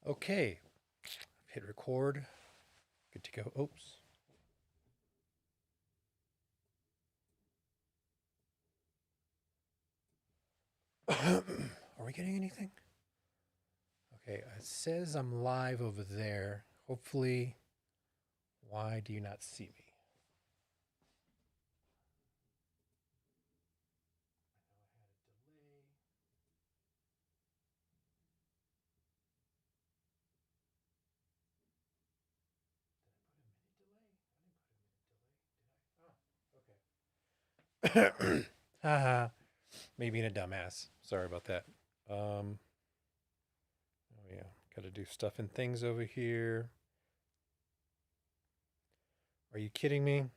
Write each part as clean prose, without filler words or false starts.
Okay, hit record. Good to go. Oops. Are we getting anything? Okay, it says I'm live over there. Hopefully, why do you not see me? I know I had a delay. I didn't put a minute delay, did I? Oh, okay. Haha. Me being a dumbass. Sorry about that. Oh yeah, got to do stuff and things over here. Are you kidding me? That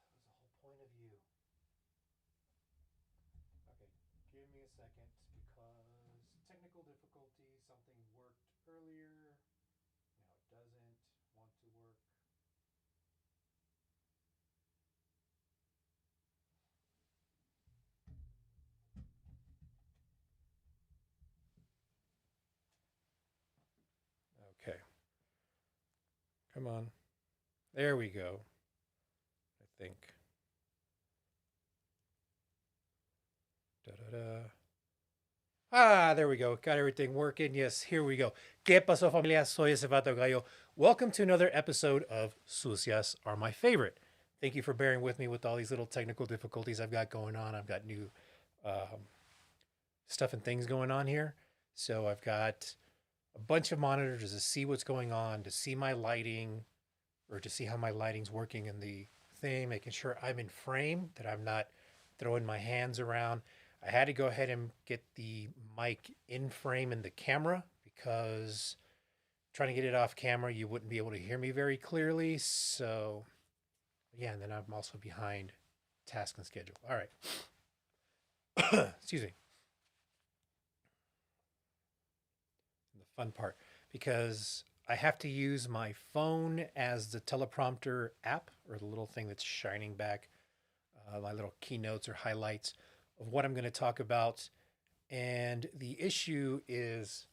was the whole point of you. Okay, give me a second because technical difficulty. Something worked earlier. Now it doesn't want to work. Okay, come on. There we go. I think. Da da da. Ah, there we go. Got everything working. Yes, here we go. ¿Qué pasó, familia? Soy ese vato gallo. Welcome to another episode of Sucias Are My Favorite. Thank you for bearing with me with all these little technical difficulties I've got going on. I've got new um, stuff and things going on here. So I've got a bunch of monitors to see what's going on, to see my lighting, or to see how my lighting's working in the thing, making sure I'm in frame, that I'm not throwing my hands around. I had to go ahead and get the mic in frame in the camera because trying to get it off camera, you wouldn't be able to hear me very clearly. So, yeah, and then I'm also behind task and schedule. All right. Excuse me. The fun part because I have to use my phone as the teleprompter app or the little thing that's shining back my little keynotes or highlights of what I'm going to talk about. And the issue is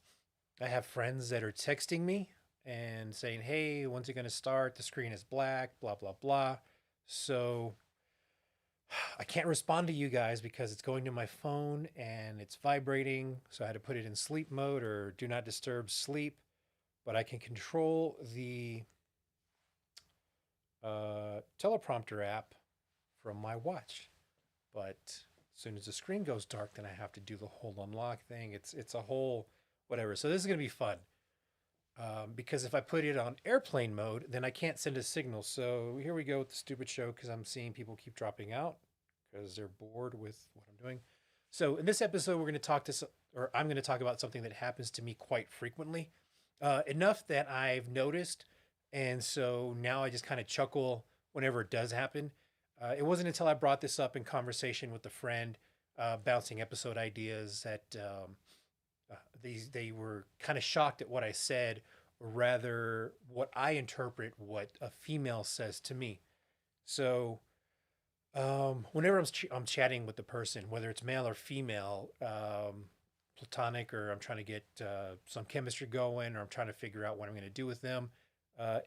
I have friends that are texting me and saying, hey, when's it going to start? The screen is black, blah, blah, blah. So I can't respond to you guys because it's going to my phone and it's vibrating. So I had to put it in sleep mode or do not disturb sleep. But I can control the teleprompter app from my watch. But as soon as the screen goes dark, then I have to do the whole unlock thing. It's a whole whatever. So this is gonna be fun because if I put it on airplane mode, then I can't send a signal. So here we go with the stupid show because I'm seeing people keep dropping out because they're bored with what I'm doing. So in this episode, we're going to talk to, or I'm going to talk about something that happens to me quite frequently, enough that I've noticed, and so now I just kind of chuckle whenever it does happen. It wasn't until I brought this up in conversation with a friend, bouncing episode ideas, that they were kind of shocked at what I said, or rather, what I interpret what a female says to me. So whenever I'm chatting with the person, whether it's male or female, platonic, or I'm trying to get some chemistry going, or I'm trying to figure out what I'm going to do with them,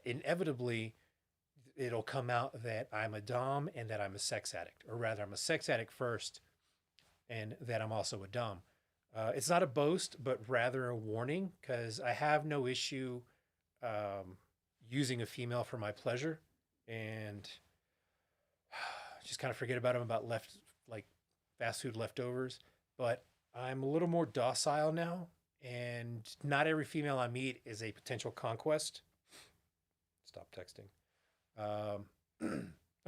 inevitably it'll come out that I'm a dom and that I'm a sex addict, or rather, I'm a sex addict first, and that I'm also a dom. It's not a boast, but rather a warning, because I have no issue um, using a female for my pleasure, and just kind of forget about them, about left, like fast food leftovers. But I'm a little more docile now, and not every female I meet is a potential conquest. Stop texting. I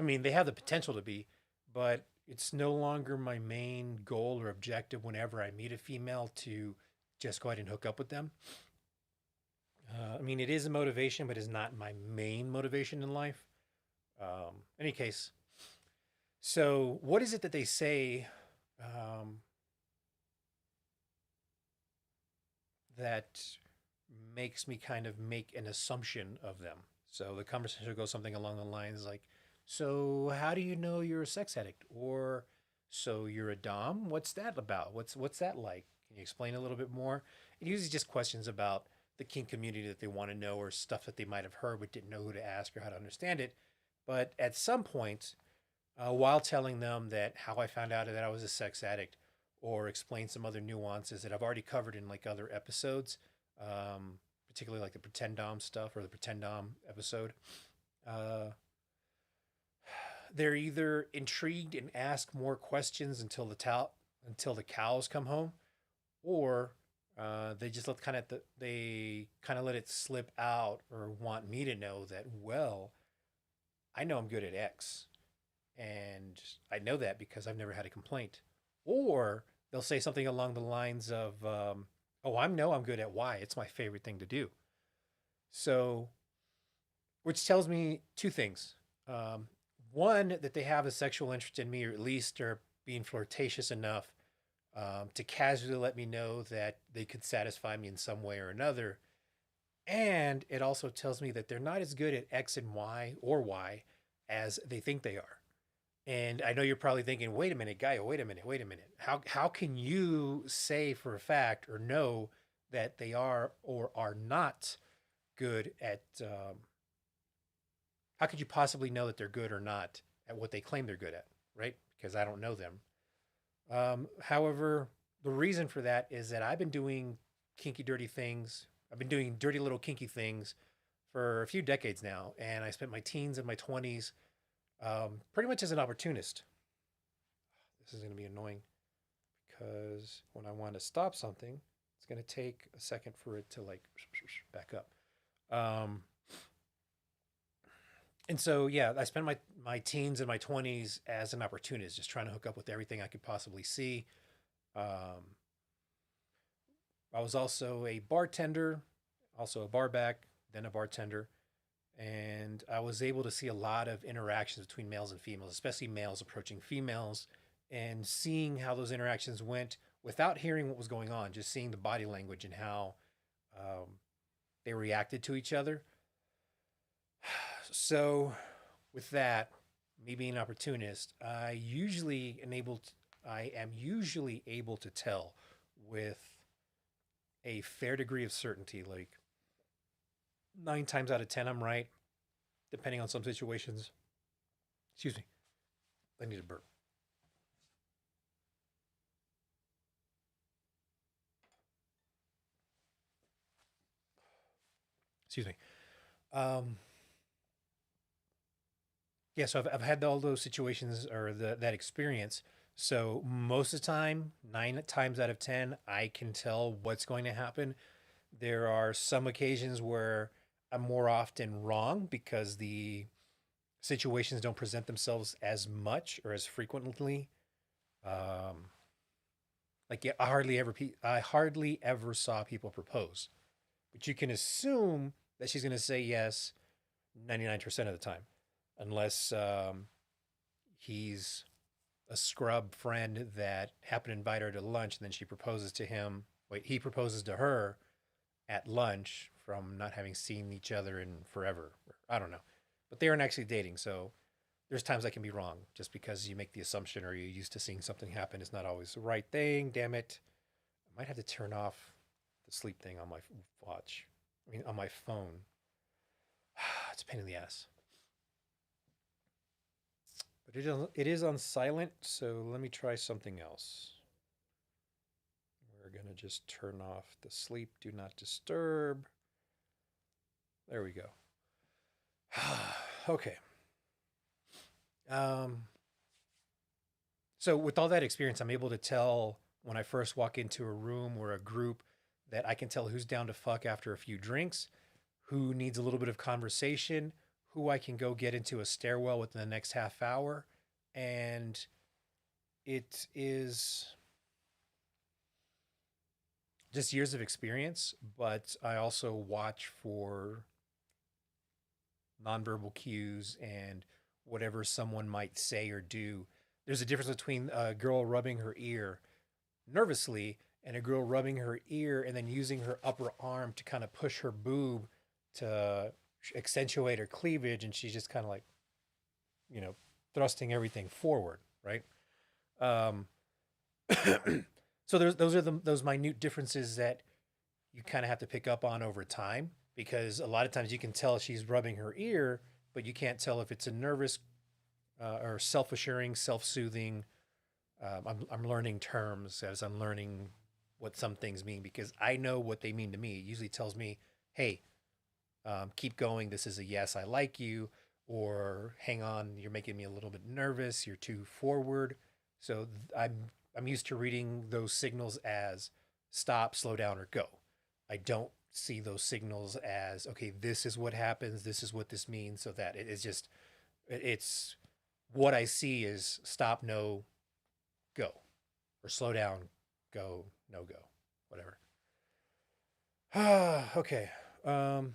mean, they have the potential to be, but it's no longer my main goal or objective whenever I meet a female to just go ahead and hook up with them. I mean, it is a motivation, but it's not my main motivation in life. Any case, so what is it that they say um, that makes me kind of make an assumption of them? So the conversation goes something along the lines like, "So how do you know you're a sex addict?" Or, "So you're a dom? What's that about? What's that like?" Can you explain a little bit more? It usually just questions about the kink community that they want to know or stuff that they might have heard but didn't know who to ask or how to understand it. But at some point, while telling them that how I found out that I was a sex addict or explain some other nuances that I've already covered in like other episodes, particularly like the pretend dom stuff or the pretend dom episode, uh, they're either intrigued and ask more questions until the cows come home, or they just they kind of let it slip out or want me to know that, well, I know I'm good at X, and I know that because I've never had a complaint. Or they'll say something along the lines of, "Oh, I know I'm good at Y. It's my favorite thing to do." So, which tells me two things. Um, One, that they have a sexual interest in me, or at least are being flirtatious enough to casually let me know that they could satisfy me in some way or another. And it also tells me that they're not as good at X and Y or Y as they think they are. And I know you're probably thinking, wait a minute, Gaia, wait a minute. How can you say for a fact or know that they are or are not good at how could you possibly know that they're good or not at what they claim they're good at, right? Because I don't know them. However, the reason for that is that I've been doing kinky, dirty things. I've been doing dirty little kinky things for a few decades now, and I spent my teens and my 20s pretty much as an opportunist. This is going to be annoying because when I want to stop something, it's going to take a second for it to like back up. Um, and so, yeah, I spent my teens and my 20s as an opportunist, just trying to hook up with everything I could possibly see. Um, I was also a bartender, also a barback, then a bartender. And I was able to see a lot of interactions between males and females, especially males approaching females, and seeing how those interactions went without hearing what was going on, just seeing the body language and how um, they reacted to each other. So, with that, me being an opportunist, I am usually able to tell with a fair degree of certainty, like 9 times out of 10, I'm right, depending on some situations. Excuse me, I need a burp. Excuse me. Um, yeah, so I've had all those situations or that experience. So most of the time, 9 times out of 10, I can tell what's going to happen. There are some occasions where I'm more often wrong because the situations don't present themselves as much or as frequently. Um, like yeah, I hardly ever saw people propose, but you can assume that she's going to say yes 99% of the time, unless he's a scrub friend that happened to invite her to lunch and then she proposes to him. Wait, he proposes to her at lunch from not having seen each other in forever. I don't know. But they aren't actually dating, so there's times I can be wrong just because you make the assumption or you're used to seeing something happen is not always the right thing. Damn it. I might have to turn off the sleep thing on my watch. I mean, on my phone. It's a pain in the ass. But it is on silent, so let me try something else. We're going to just turn off the sleep, do not disturb. There we go. Okay. Um, so with all that experience, I'm able to tell when I first walk into a room or a group that I can tell who's down to fuck after a few drinks, who needs a little bit of conversation, who I can go get into a stairwell within the next half hour. And it is just years of experience, but I also watch for nonverbal cues and whatever someone might say or do. There's a difference between a girl rubbing her ear nervously and a girl rubbing her ear and then using her upper arm to kind of push her boob to accentuate her cleavage, and she's just kind of like, you know, thrusting everything forward, right? Um, So those are those minute differences that you kind of have to pick up on over time, because a lot of times you can tell she's rubbing her ear, but you can't tell if it's a nervous or self-assuring, self-soothing. I'm learning terms as I'm learning what some things mean, because I know what they mean to me. It usually tells me, "Hey, keep going. This is a yes. I like you," or "Hang on, you're making me a little bit nervous. You're too forward." So I'm used to reading those signals as stop, slow down, or go. I don't see those signals as, okay, this is what happens. This is what this means. So that it is just, it's what I see is stop, no, go, or slow down, go, no, go, whatever. Okay. Um,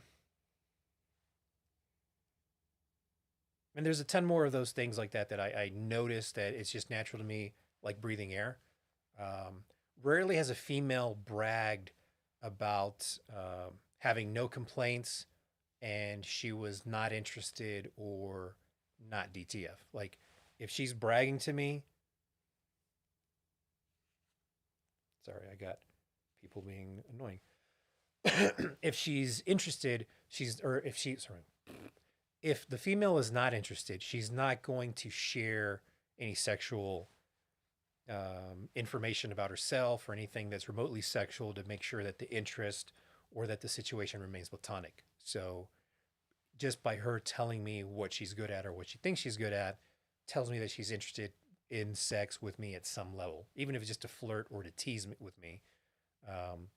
and there's a ton more of those things like that that I notice that it's just natural to me, like breathing air. Um, Rarely has a female bragged about having no complaints and she was not interested or not DTF. Like, if she's bragging to me, sorry, I got people being annoying. If she's interested, or if sorry, if the female is not interested, she's not going to share any sexual information about herself or anything that's remotely sexual to make sure that the interest or that the situation remains platonic. So just by her telling me what she's good at or what she thinks she's good at tells me that she's interested in sex with me at some level, even if it's just to flirt or to tease with me. Um,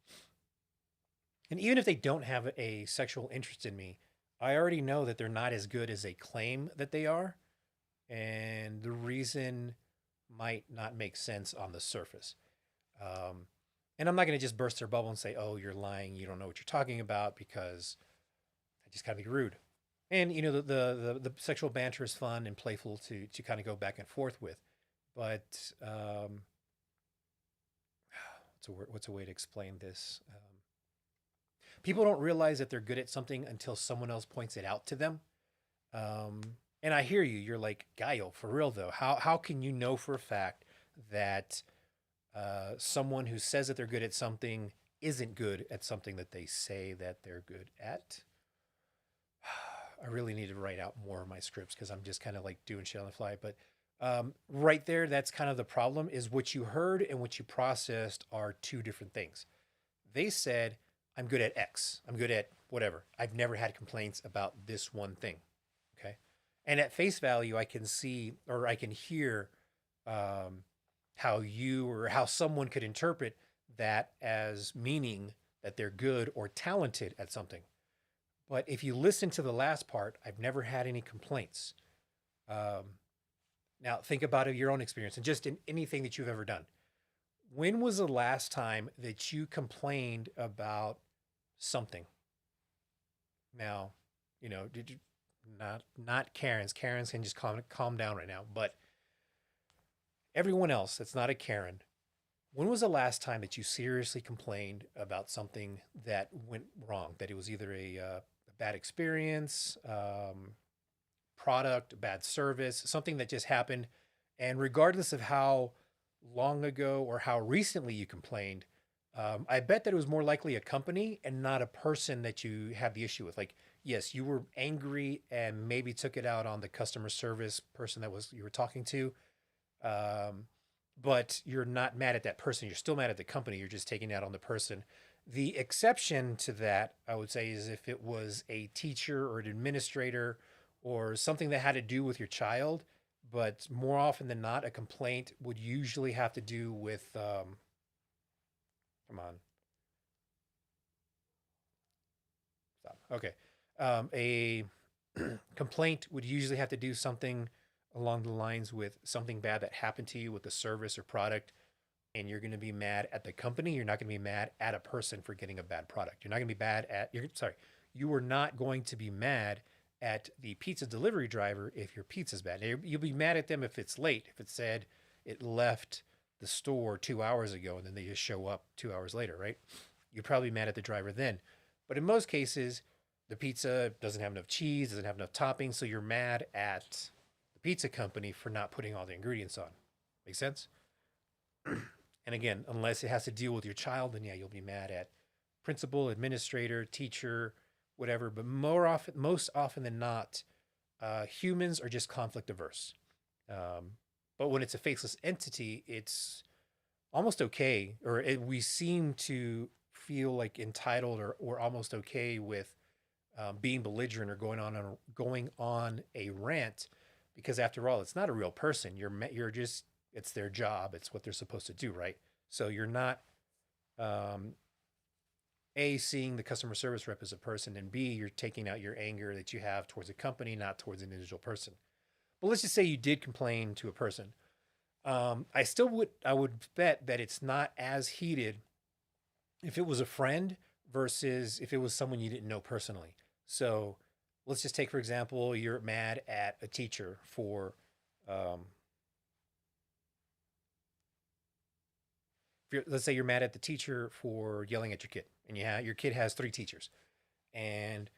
and even if they don't have a sexual interest in me, I already know that they're not as good as they claim that they are. And the reason might not make sense on the surface. Um, and I'm not going to just burst their bubble and say, "Oh, you're lying. You don't know what you're talking about," because I just gotta be rude. And the sexual banter is fun and playful to kind of go back and forth with, but what's a way to explain this? People don't realize that they're good at something until someone else points it out to them. Um, and I hear you. You're like, Gaio, for real though. How can you know for a fact that someone who says that they're good at something isn't good at something that they say that they're good at? I really need to write out more of my scripts because I'm just kind of like doing shit on the fly. But right there, that's kind of the problem, is what you heard and what you processed are two different things. They said, I'm good at X. I'm good at whatever. I've never had complaints about this one thing. Okay. And at face value, I can see or I can hear um, how you or how someone could interpret that as meaning that they're good or talented at something. But if you listen to the last part, I've never had any complaints. Um, Now, think about your own experience and just in anything that you've ever done. When was the last time that you complained about something? Now, did you not Karens? Karens can just calm down right now. But everyone else that's not a Karen, when was the last time that you seriously complained about something that went wrong? That it was either a bad experience, product, bad service, something that just happened. And regardless of how long ago or how recently you complained, I bet that it was more likely a company and not a person that you had the issue with. Like, yes, you were angry and maybe took it out on the customer service person that was you were talking to, um, but you're not mad at that person. You're still mad at the company. You're just taking it out on the person. The exception to that, I would say, is if it was a teacher or an administrator or something that had to do with your child. But more often than not, a complaint would usually have to do with, come on, stop. Okay. A complaint would usually have to do something along the lines with something bad that happened to you with a service or product, and you're going to be mad at the company. You're not going to be mad at a person for getting a bad product. You're not going to be mad at, sorry, you are not going to be mad at the pizza delivery driver if your pizza's bad. You'll be mad at them if it's late, if it said it left the store 2 hours ago and then they just show up 2 hours later, right? You're probably mad at the driver then. But in most cases, the pizza doesn't have enough cheese, doesn't have enough toppings, so you're mad at the pizza company for not putting all the ingredients on. Make sense? And again, unless it has to deal with your child, then yeah, you'll be mad at principal, administrator, teacher, whatever. But most often than not, humans are just conflict averse. Um, but when it's a faceless entity, it's almost okay, or we seem to feel like entitled or almost okay with being belligerent or going on a rant, because after all, it's not a real person. You're just, it's their job. It's what they're supposed to do, right? So you're not um, a, seeing the customer service rep as a person, and B, you're taking out your anger that you have towards a company, not towards an individual person. But let's just say you did complain to a person. I would bet that it's not as heated if it was a friend versus if it was someone you didn't know personally. So let's just take, for example, you're mad at a teacher for, um, let's say you're mad at the teacher for yelling at your kid, and yeah, your kid has three teachers, and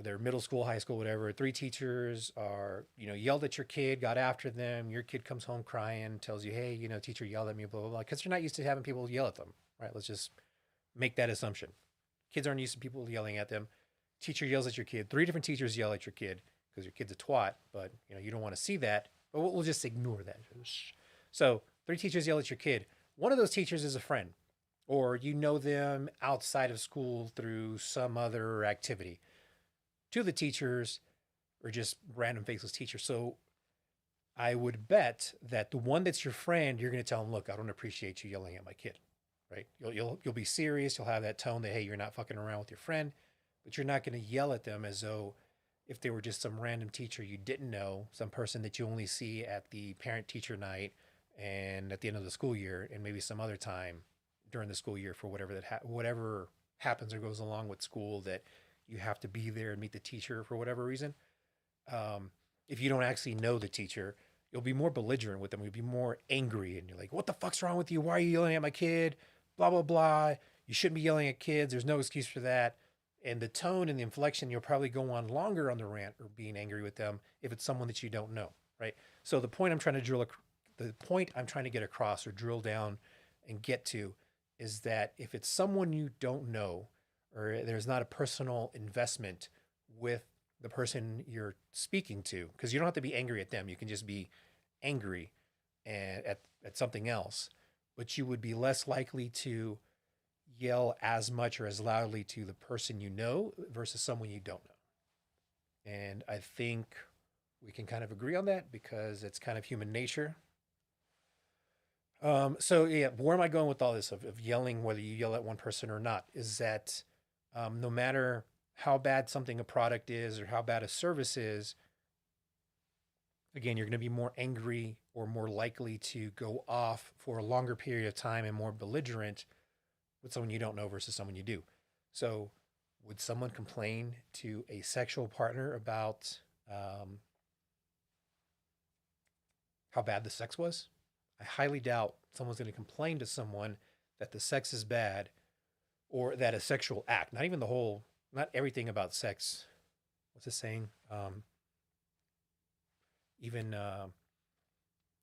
they're middle school, high school, whatever. Three teachers are, yelled at your kid, got after them. Your kid comes home crying, tells you, hey, teacher yelled at me, blah blah blah, because they're not used to having people yell at them, right? Let's just make that assumption. Kids aren't used to people yelling at them. Teacher yells at your kid. Three different teachers yell at your kid because your kid's a twat, but you don't want to see that. But we'll just ignore that. So three teachers yell at your kid. One of those teachers is a friend, or you know them outside of school through some other activity. Two of the teachers are just random faceless teachers. So I would bet that the one that's your friend, you're going to tell him, look, I don't appreciate you yelling at my kid, right? You'll be serious. You'll have that tone that, hey, you're not fucking around with your friend, but you're not going to yell at them as though if they were just some random teacher you didn't know, some person that you only see at the parent teacher night and at the end of the school year, and maybe some other time during the school year for whatever happens or goes along with school, that you have to be there and meet the teacher for whatever reason. If you don't actually know the teacher, you'll be more belligerent with them. You'll be more angry, and you're like, "What the fuck's wrong with you? Why are you yelling at my kid? Blah blah blah. You shouldn't be yelling at kids. There's no excuse for that." And the tone and the inflection, you'll probably go on longer on the rant or being angry with them if it's someone that you don't know, right? So the point I'm trying to get across or drill down and get to is that if it's someone you don't know, or there's not a personal investment with the person you're speaking to, because you don't have to be angry at them. You can just be angry at something else, but you would be less likely to yell as much or as loudly to the person you know versus someone you don't know. And I think we can kind of agree on that because it's kind of human nature. So yeah, where am I going with all this of yelling, whether you yell at one person or not, is that no matter how bad something, a product is, or how bad a service is, again, you're going to be more angry or more likely to go off for a longer period of time and more belligerent with someone you don't know versus someone you do. So, would someone complain to a sexual partner about how bad the sex was? I highly doubt someone's going to complain to someone that the sex is bad or that a sexual act, not even the whole, not everything about sex. What's it saying? Even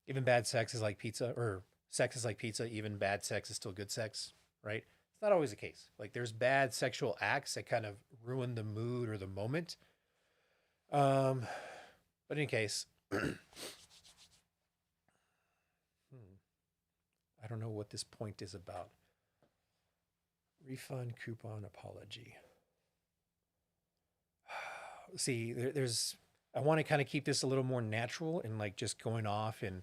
even bad sex is like pizza, or sex is like pizza. Even bad sex is still good sex, right? It's not always the case. Like there's bad sexual acts that kind of ruin the mood or the moment. Um, but in any case, I don't know what this point is about. Refund, coupon, apology. See, there's. I want to kind of keep this a little more natural and like just going off and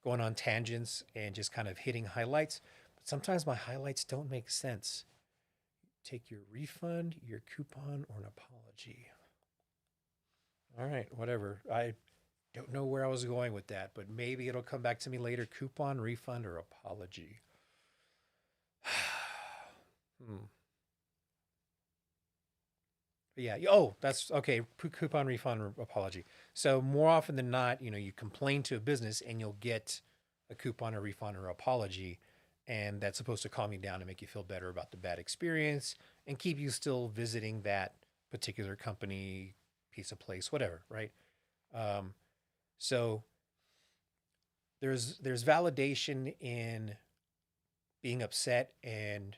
going on tangents and just kind of hitting highlights. But sometimes my highlights don't make sense. Take your refund, your coupon, or an apology. All right, whatever. I don't know where I was going with that, but maybe it'll come back to me later. Coupon, refund, or apology. hmm. Yeah. Oh, that's okay. Coupon, refund, or apology. So more often than not, you complain to a business and you'll get a coupon, or refund, or apology, and that's supposed to calm you down and make you feel better about the bad experience and keep you still visiting that particular company, piece of place, whatever, right? Um, so there's validation in being upset and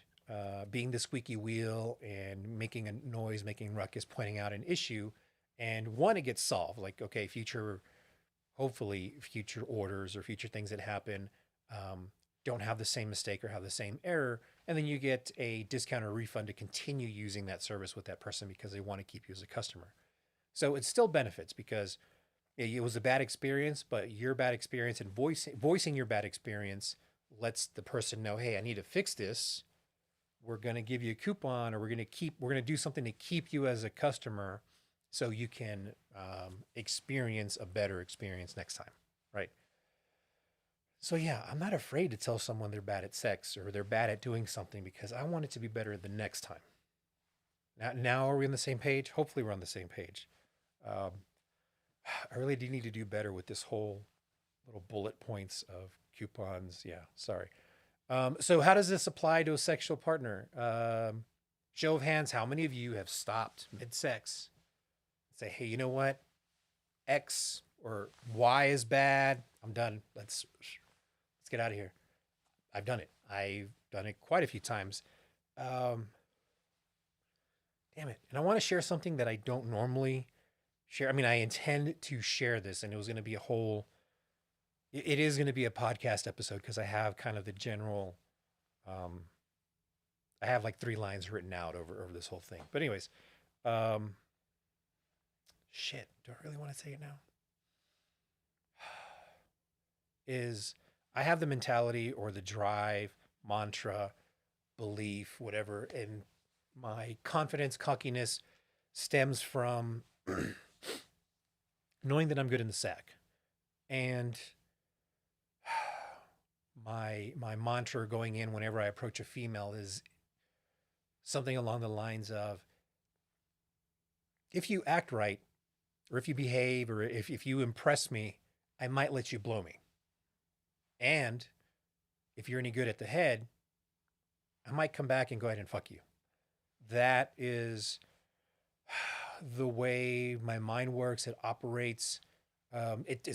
being the squeaky wheel and making a noise, making ruckus, pointing out an issue, and one, it gets solved. Like, okay, hopefully, future orders or future things that happen don't have the same mistake or have the same error, and then you get a discount or refund to continue using that service with that person because they want to keep you as a customer. So it still benefits because it was a bad experience, but your bad experience and voicing your bad experience lets the person know, hey, I need to fix this. We're going to give you a coupon, or we're going to do something to keep you as a customer so you can experience a better experience next time. Right. So yeah, I'm not afraid to tell someone they're bad at sex or they're bad at doing something because I want it to be better the next time. Now are we on the same page? Hopefully we're on the same page. Um, I really do need to do better with this whole little bullet points of coupons. Yeah, sorry. So how does this apply to a sexual partner? Show of hands, how many of you have stopped mid-sex and say, hey, you know what? X or Y is bad. I'm done. Let's get out of here. I've done it. I've done it quite a few times. Um, Damn it. And I want to share something that I don't normally share. I mean, I intend to share this, and it was going to be it is going to be a podcast episode because I have kind of the general, um, I have like 3 lines written out over this whole thing. But anyways, um, shit, do I really want to say it now? Is I have the mentality or the drive, mantra, belief, whatever, and my confidence, cockiness stems from knowing that I'm good in the sack. And my mantra going in whenever I approach a female is something along the lines of, if you act right, or if you behave, or if you impress me, I might let you blow me. And if you're any good at the head, I might come back and go ahead and fuck you. That is the way my mind works. It operates. The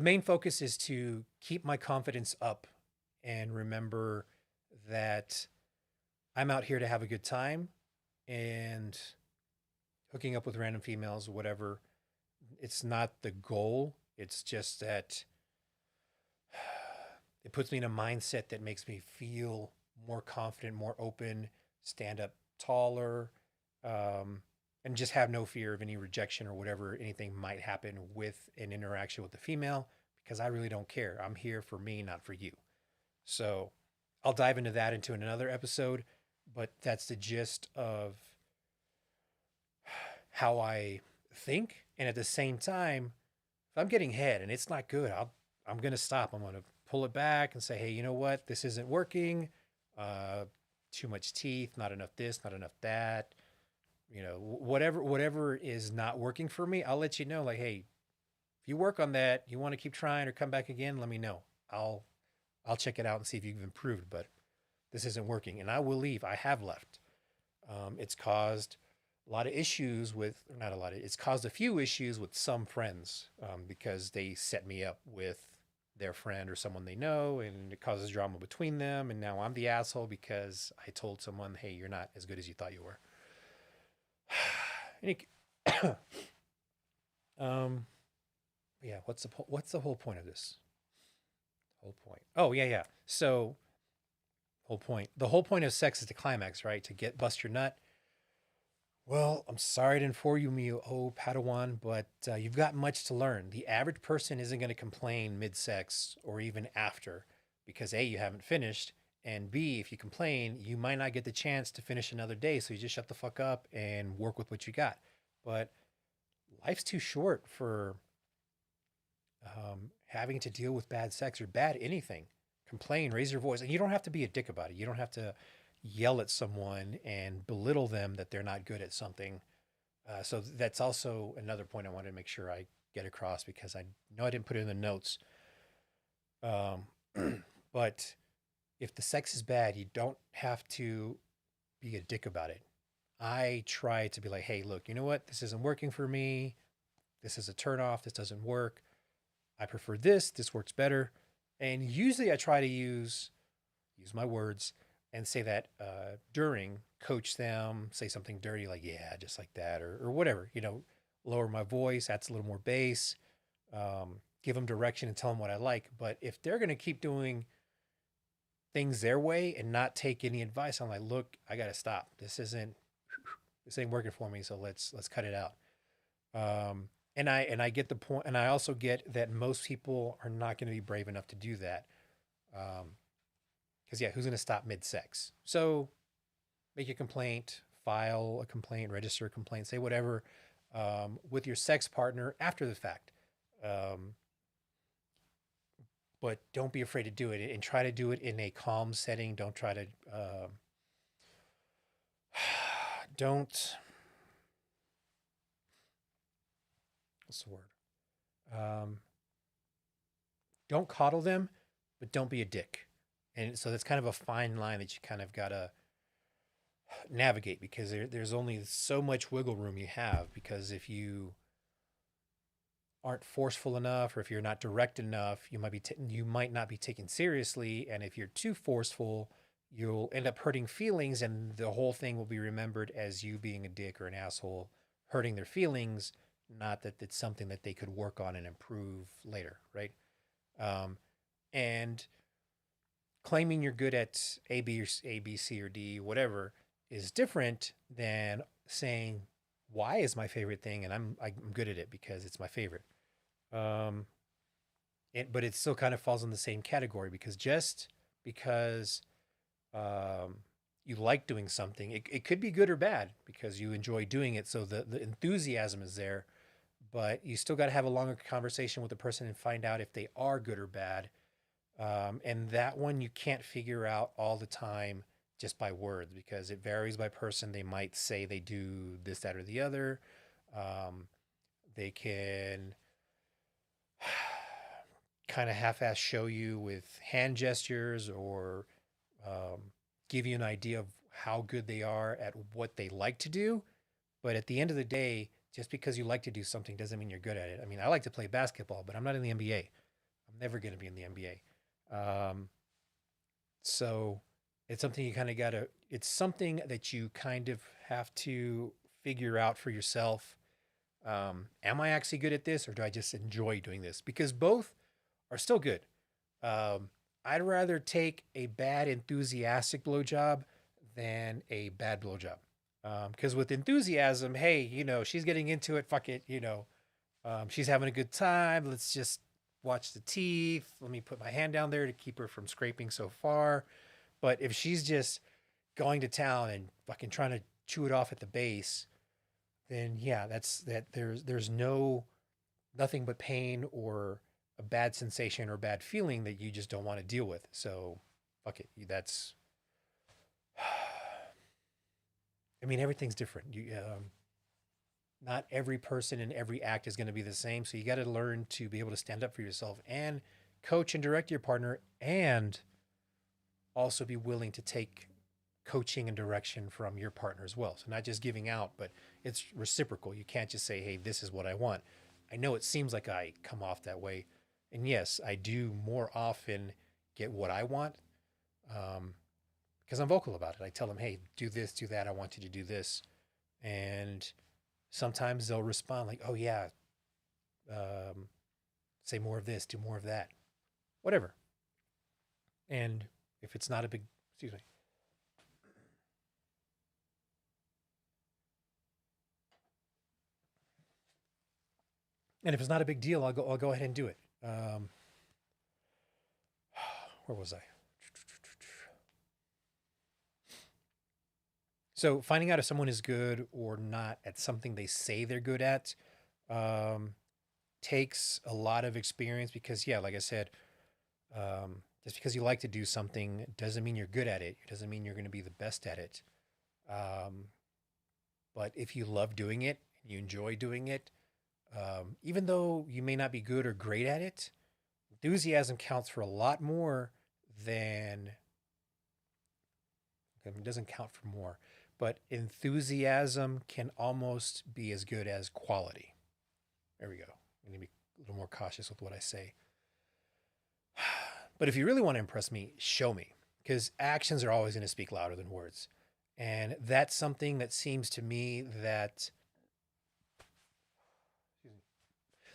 main focus is to keep my confidence up and remember that I'm out here to have a good time, and hooking up with random females, whatever. It's not the goal. It's just that it puts me in a mindset that makes me feel more confident, more open, stand up taller, and just have no fear of any rejection or whatever anything might happen with an interaction with the female, because I really don't care. I'm here for me, not for you. So I'll dive into that into another episode, but that's the gist of how I think. And at the same time, if I'm getting head and it's not good, I'm going to stop. I'm going to pull it back and say, hey, you know what? This isn't working. Too much teeth, not enough this, not enough that. You know, whatever is not working for me, I'll let you know. Like, hey, if you work on that, you want to keep trying or come back again, let me know. I'll check it out and see if you've improved. But this isn't working, and I will leave. I have left. It's caused a lot of issues with, not a lot of, it's caused a few issues with some friends because they set me up with their friend or someone they know, and it causes drama between them. And now I'm the asshole because I told someone, hey, you're not as good as you thought you were. Yeah, what's the whole point of this? Whole point. Oh, yeah. So, the whole point of sex is to climax, right? To bust your nut. Well, I'm sorry to inform you, oh Padawan, but you've got much to learn. The average person isn't going to complain mid-sex or even after because A, you haven't finished, and B, if you complain, you might not get the chance to finish another day, so you just shut the fuck up and work with what you got. But life's too short for having to deal with bad sex or bad anything. Complain, raise your voice, and you don't have to be a dick about it. You don't have to yell at someone and belittle them that they're not good at something. So that's also another point I wanted to make sure I get across, because I know I didn't put it in the notes. But if the sex is bad, you don't have to be a dick about it. I try to be like, hey, look, you know what? This isn't working for me. this is a turnoff. This doesn't work. I prefer this. This works better. And usually I try to use my words and say that during, coach them, say something dirty like, yeah, just like that, or whatever, lower my voice, that's a little more bass, give them direction and tell them what I like. But if they're going to keep doing things their way and not take any advice, I'm like, look, I got to stop. This ain't working for me. So let's cut it out. And I get the point, and I also get that most people are not going to be brave enough to do that. Because who's going to stop mid-sex? So make a complaint, file a complaint, register a complaint, say whatever with your sex partner after the fact. But don't be afraid to do it, and try to do it in a calm setting. Don't try to don't what's the word? Don't coddle them, but don't be a dick. And so that's kind of a fine line that you kind of gotta navigate, because there's only so much wiggle room you have. Because if you aren't forceful enough, or if you're not direct enough, you might not be taken seriously. And if you're too forceful, you'll end up hurting feelings, and the whole thing will be remembered as you being a dick or an asshole, hurting their feelings. Not that it's something that they could work on and improve later, right? And claiming you're good at A, B, C, or D, whatever, is different than saying, "Y is my favorite thing, and I'm good at it because it's my favorite." But it still kind of falls in the same category, because just because you like doing something, it could be good or bad because you enjoy doing it. So the enthusiasm is there, but you still got to have a longer conversation with the person and find out if they are good or bad. And that one you can't figure out all the time just by words, because it varies by person. They might say they do this, that, or the other. They can kind of half-ass show you with hand gestures, or give you an idea of how good they are at what they like to do. But at the end of the day, just because you like to do something doesn't mean you're good at it. I mean, I like to play basketball, but I'm not in the NBA. I'm never going to be in the NBA. So it's something you kind of it's something that you kind of have to figure out for yourself. Am I actually good at this, or do I just enjoy doing this? Because both are still good. I'd rather take a bad enthusiastic blowjob than a bad blowjob. Because with enthusiasm, hey, she's getting into it. Fuck it, she's having a good time. Let's just watch the teeth. Let me put my hand down there to keep her from scraping so far. But if she's just going to town and fucking trying to chew it off at the base, then there's nothing but pain, or a bad sensation, or bad feeling that you just don't want to deal with. So fuck it. I mean, everything's different. Not every person and every act is going to be the same. So you got to learn to be able to stand up for yourself and coach and direct your partner, and also be willing to take coaching and direction from your partner as well. So not just giving out, but it's reciprocal. You can't just say, hey, this is what I want. I know it seems like I come off that way. And yes, I do more often get what I want, because I'm vocal about it. I tell them, hey, do this, do that. I want you to do this. And sometimes they'll respond like, oh, yeah, say more of this, do more of that, whatever. And if it's not a big, excuse me. And if it's not a big deal, I'll go ahead and do it. Where was I? So finding out if someone is good or not at something they say they're good at takes a lot of experience, because like I said, just because you like to do something doesn't mean you're good at it. It doesn't mean you're going to be the best at it. But if you love doing it, you enjoy doing it, even though you may not be good or great at it, enthusiasm counts for a lot more than, it doesn't count for more, but enthusiasm can almost be as good as quality. There we go. I need to be a little more cautious with what I say. But if you really want to impress me, show me, because actions are always going to speak louder than words. And that's something that seems to me that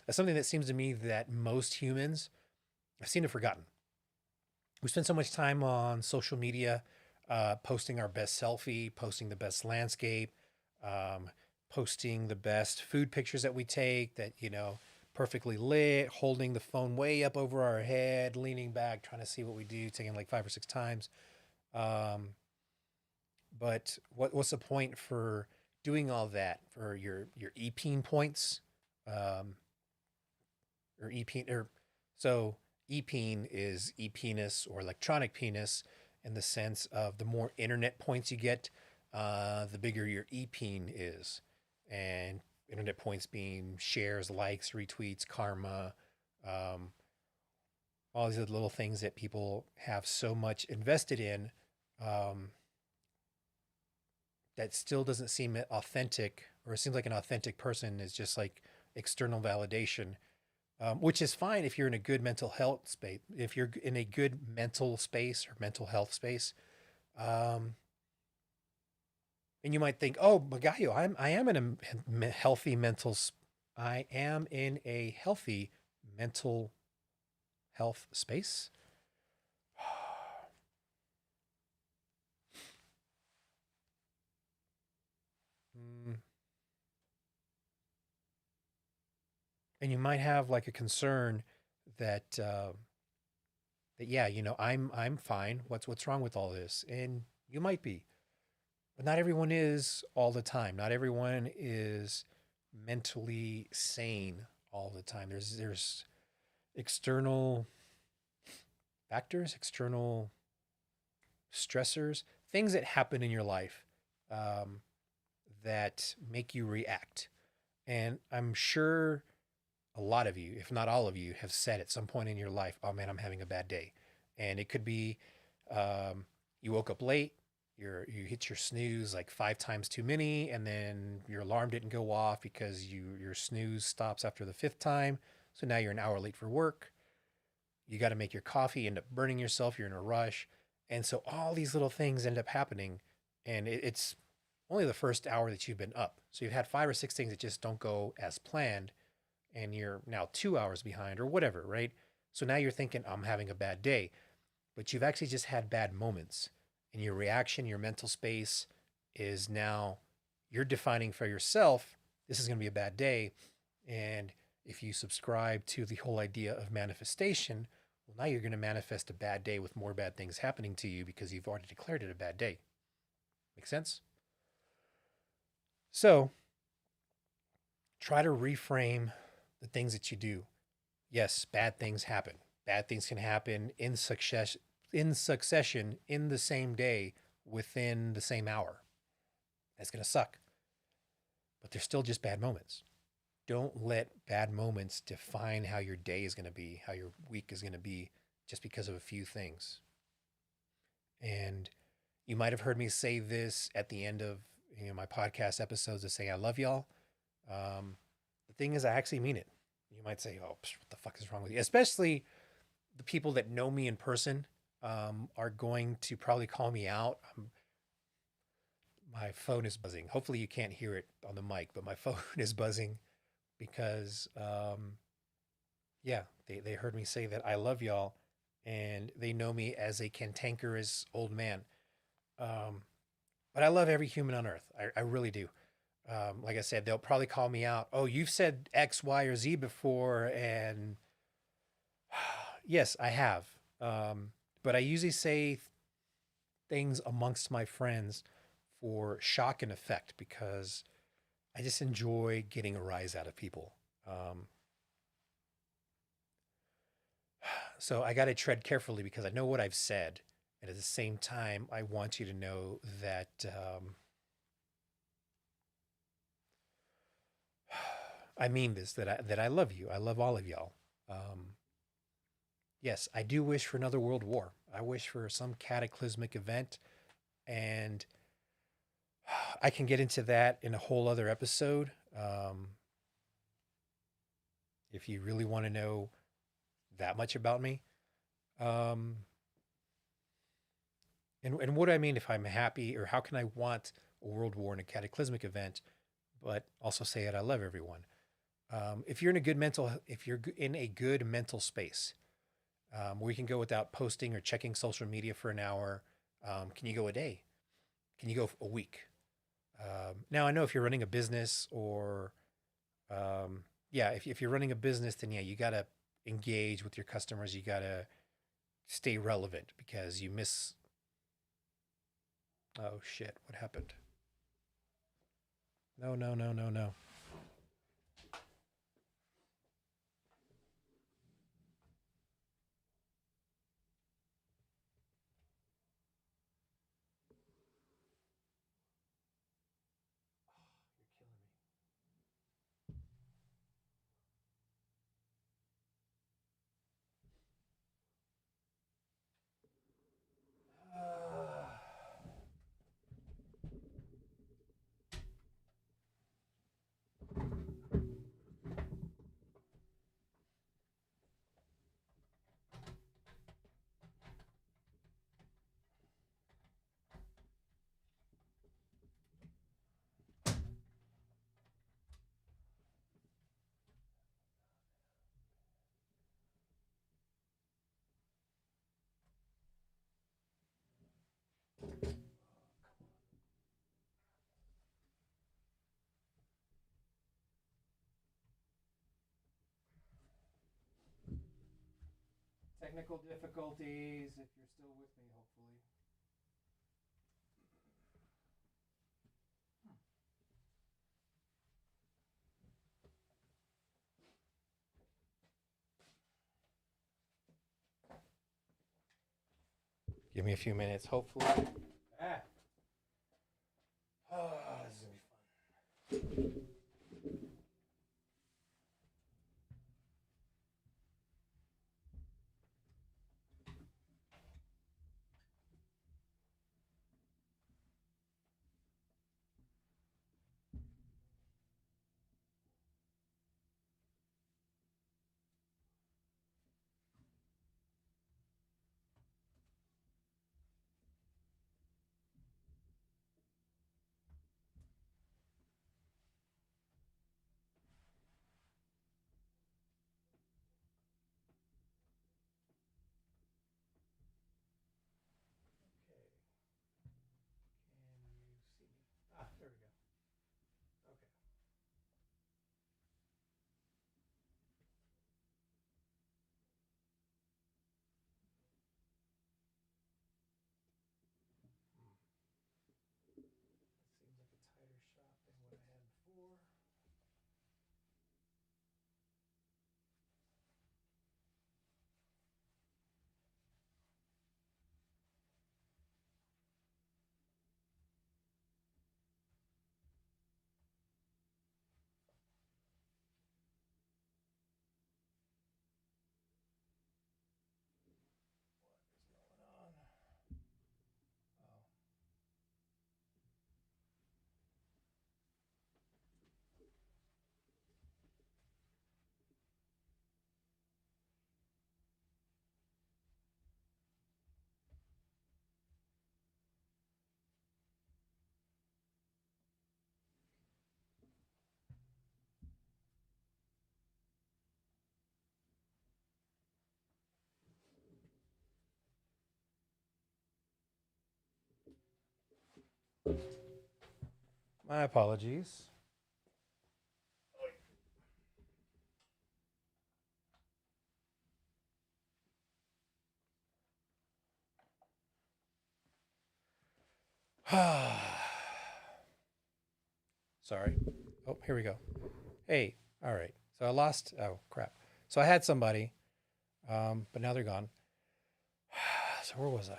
that's something that seems to me that most humans have seem to have forgotten. We spend so much time on social media, posting our best selfie, posting the best landscape, um, posting the best food pictures that we take that, perfectly lit, holding the phone way up over our head, leaning back, trying to see what we do, taking like 5 or 6 times. Um, but what's the point for doing all that for your EPing points? Um, or EPing or so EPing is e-penis or electronic penis in the sense of the more internet points you get, the bigger your EPing is. And internet points being shares, likes, retweets, karma, um, all these little things that people have so much invested in, um, that still doesn't seem authentic, or it seems like an authentic person is just like external validation, which is fine if you're in a good mental health space. If you're in a good mental space or mental health space, um, and you might think, "Oh, Magayo, I am in a healthy mental. I am in a healthy mental health space." Mm, and you might have like a concern that that yeah, I'm fine. What's wrong with all this? And you might be, but not everyone is all the time. Not everyone is mentally sane all the time. There's external factors, external stressors, things that happen in your life, um, that make you react. And I'm sure a lot of you, if not all of you, have said at some point in your life, "Oh man, I'm having a bad day," and it could be, um, you woke up late, you hit your snooze like 5 times too many, and then your alarm didn't go off because your snooze stops after the fifth time, so now you're an hour late for work. You got to make your coffee, end up burning yourself. You're in a rush, and so all these little things end up happening, and it's only the first hour that you've been up. So you've had 5 or 6 things that just don't go as planned, and you're now 2 hours behind or whatever, right? So now you're thinking, I'm having a bad day, but you've actually just had bad moments. And your reaction, your mental space is now you're defining for yourself, this is going to be a bad day. And if you subscribe to the whole idea of manifestation, well, now you're going to manifest a bad day with more bad things happening to you because you've already declared it a bad day. Make sense? So try to reframe the things that you do. Yes, bad things happen. Bad things can happen in succession in the same day within the same hour. That's going to suck. But they're still just bad moments. Don't let bad moments define how your day is going to be, how your week is going to be, just because of a few things. And you might have heard me say this at the end of my podcast episodes to say I love y'all. The thing is, I actually mean it. You might say, "Oh, what the fuck is wrong with you?" Especially the people that know me in person, are going to probably call me out. My phone is buzzing. Hopefully, you can't hear it on the mic, but my phone is buzzing because, yeah, they heard me say that I love y'all, and they know me as a cantankerous old man. Um, but I love every human on earth. I really do. Like I said, they'll probably call me out. "Oh, you've said X, Y, or Z before," and yes, I have. But I usually say things amongst my friends for shock and effect because I just enjoy getting a rise out of people. Um, so I got to tread carefully because I know what I've said. And at the same time, I want you to know that, I mean this, that I love you. I love all of y'all. Um, yes, I do wish for another world war. I wish for some cataclysmic event, and I can get into that in a whole other episode. if you really want to know that much about me. Um, and what do I mean if I'm happy, or how can I want a world war and a cataclysmic event, but also say that I love everyone? If you're in a good mental, if you're in a good mental space, where you can go without posting or checking social media for an hour, can you go a day? Can you go a week? Now I know if you're running a business or yeah, if you're running a business, then yeah, you gotta engage with your customers. You gotta stay relevant because you miss. Oh shit! What happened? No, no, no, no, no. You're killing me. Technical difficulties. If you're still with me, hopefully. Give me a few minutes, hopefully. Ah. Oh, this is gonna be fun. Okay. Can you see me? Ah, there we go. Okay. Hmm. That seems like a tighter shot than what I had before. What is going on? Oh. My apologies. Sorry. Oh, here we go. Hey, all right. So I lost. Oh, crap. So I had somebody, but now they're gone. So where was I?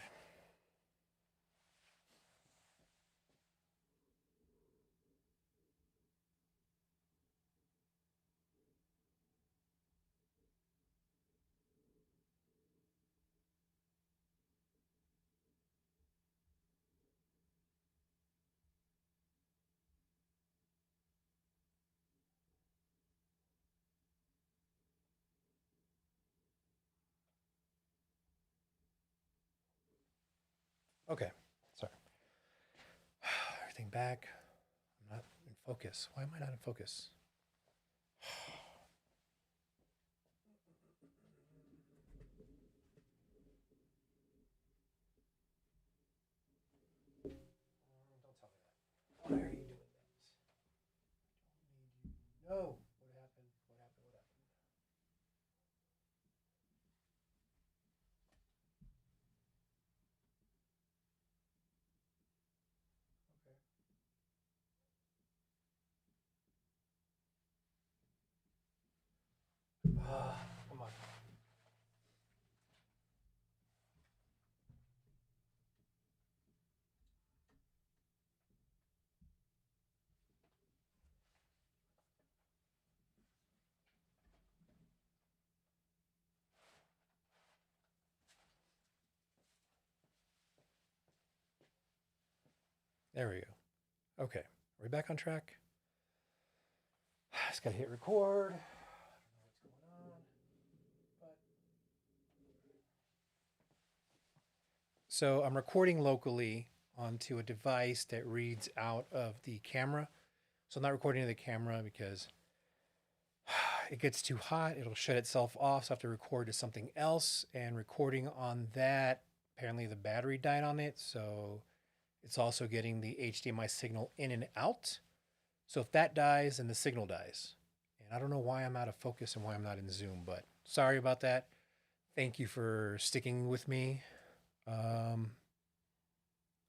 Okay. Sorry. Everything back. I'm not in focus. Why am I not in focus? Don't tell me that. Why are you doing that? No. What happened? What happened? What happened? Okay. Come on. There we go. Okay. Are we back on track? Just gotta hit record. I don't know what's going on. But so I'm recording locally onto a device that reads out of the camera. So I'm not recording to the camera because it gets too hot. It'll shut itself off. So I have to record to something else. And recording on that, apparently the battery died on it. So it's also getting the HDMI signal in and out. So if that dies, then the signal dies. And I don't know why I'm out of focus and why I'm not in Zoom, but sorry about that. Thank you for sticking with me. All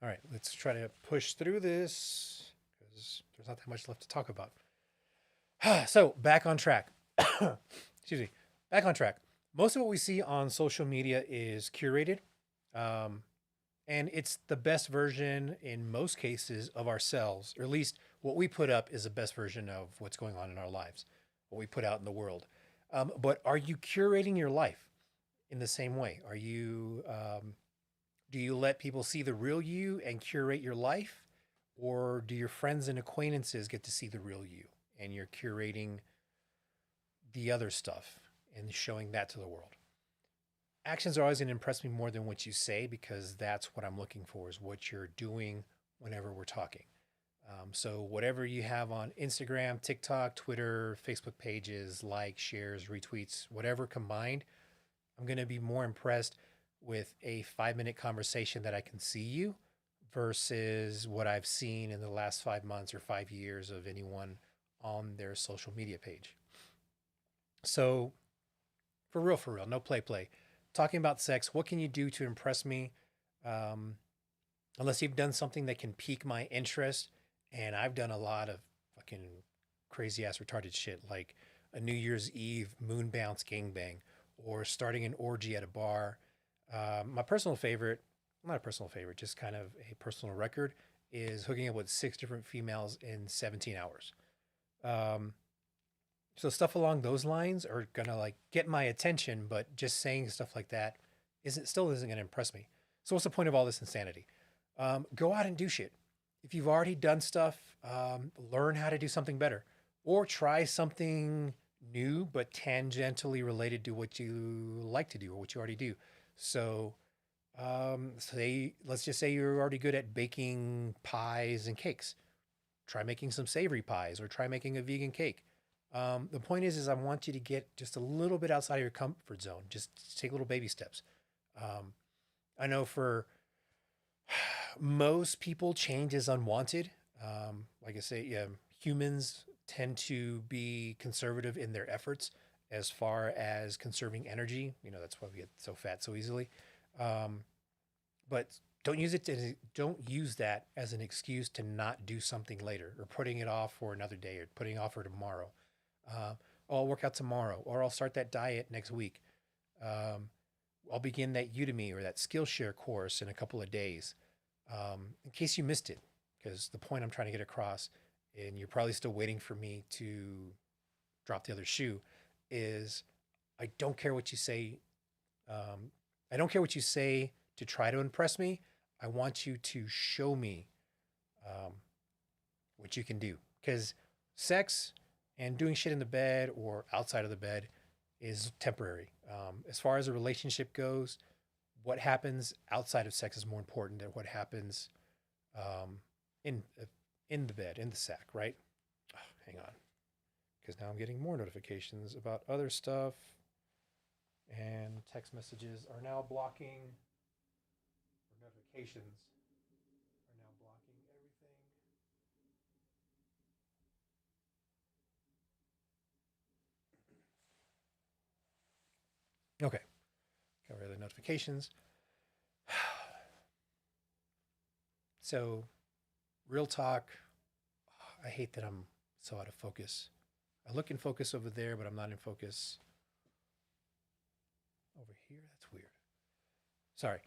right, let's try to push through this because there's not that much left to talk about. So back on track. Excuse me. Back on track. Most of what we see on social media is curated. Um, and it's the best version in most cases of ourselves, or at least what we put up is the best version of what's going on in our lives, what we put out in the world. But are you curating your life in the same way? Are you do you let people see the real you and curate your life, or do your friends and acquaintances get to see the real you and you're curating the other stuff and showing that to the world? Actions are always going to impress me more than what you say because that's what I'm looking for is what you're doing whenever we're talking. So whatever you have on Instagram, TikTok, Twitter, Facebook pages, likes, shares, retweets, whatever combined, I'm going to be more impressed with a 5-minute conversation that I can see you versus what I've seen in the last 5 months or 5 years of anyone on their social media page. So for real, no play. Talking about sex, what can you do to impress me? Um, Unless you've done something that can pique my interest, and I've done a lot of fucking crazy ass retarded shit, like a New Year's Eve moon bounce gangbang, or starting an orgy at a bar. My personal favorite, not a personal favorite, just kind of a personal record, is hooking up with 6 different females in 17 hours. Um, so stuff along those lines are gonna like get my attention, but just saying stuff like that isn't gonna impress me. So what's the point of all this insanity? Go out and do shit. If you've already done stuff, learn how to do something better, or try something new but tangentially related to what you like to do or what you already do. So, say let's just say you're already good at baking pies and cakes. Try making some savory pies or try making a vegan cake. The point is I want you to get just a little bit outside of your comfort zone. Just take little baby steps. Um, I know for most people, change is unwanted. Like I say, yeah, humans tend to be conservative in their efforts as far as conserving energy. You know, that's why we get so fat so easily. Um, but don't use that as an excuse to not do something later or putting it off for another day or putting off for tomorrow. Uh, oh, I'll work out tomorrow, or I'll start that diet next week. Um, I'll begin that Udemy or that Skillshare course in a couple of days. In case you missed it, because the point I'm trying to get across, and you're probably still waiting for me to drop the other shoe, is I don't care what you say. Um, I don't care what you say to try to impress me. I want you to show me um, what you can do. Because sex and doing shit in the bed or outside of the bed is temporary. As far as a relationship goes, what happens outside of sex is more important than what happens um, in in the bed, in the sack, right? Oh, hang on, because now I'm getting more notifications about other stuff, and text messages are now blocking, or notifications are now blocking everything. Okay, got rid of the notifications. So, real talk. I hate that I'm so out of focus. I look in focus over there, but I'm not in focus over here. That's weird. Sorry.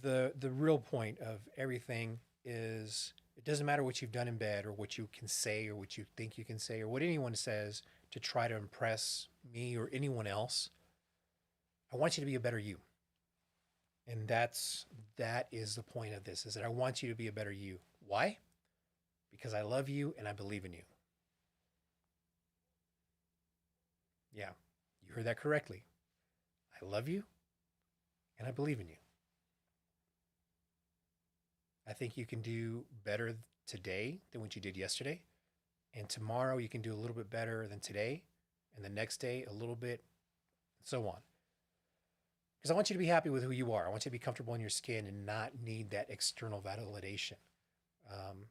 The real point of everything is it doesn't matter what you've done in bed or what you can say or what you think you can say or what anyone says to try to impress me or anyone else. I want you to be a better you. And that is the point of this is that I want you to be a better you. Why? Because I love you and I believe in you. Yeah, you heard that correctly. I love you and I believe in you. I think you can do better today than what you did yesterday. And tomorrow you can do a little bit better than today. And the next day, a little bit, and so on. Because I want you to be happy with who you are. I want you to be comfortable in your skin and not need that external validation. Um,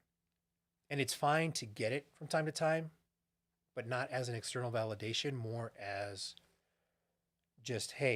and it's fine to get it from time to time, but not as an external validation, more as just, hey,